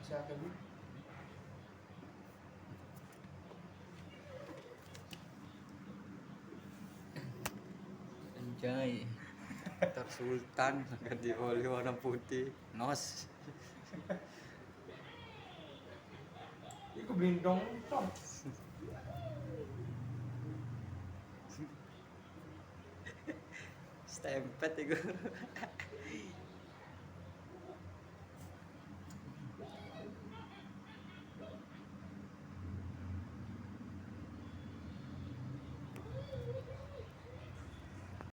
sa akin. Anjay. Tar Sultan ganti oli warna putih. Nos. Iku blindong tong. Stempet itu.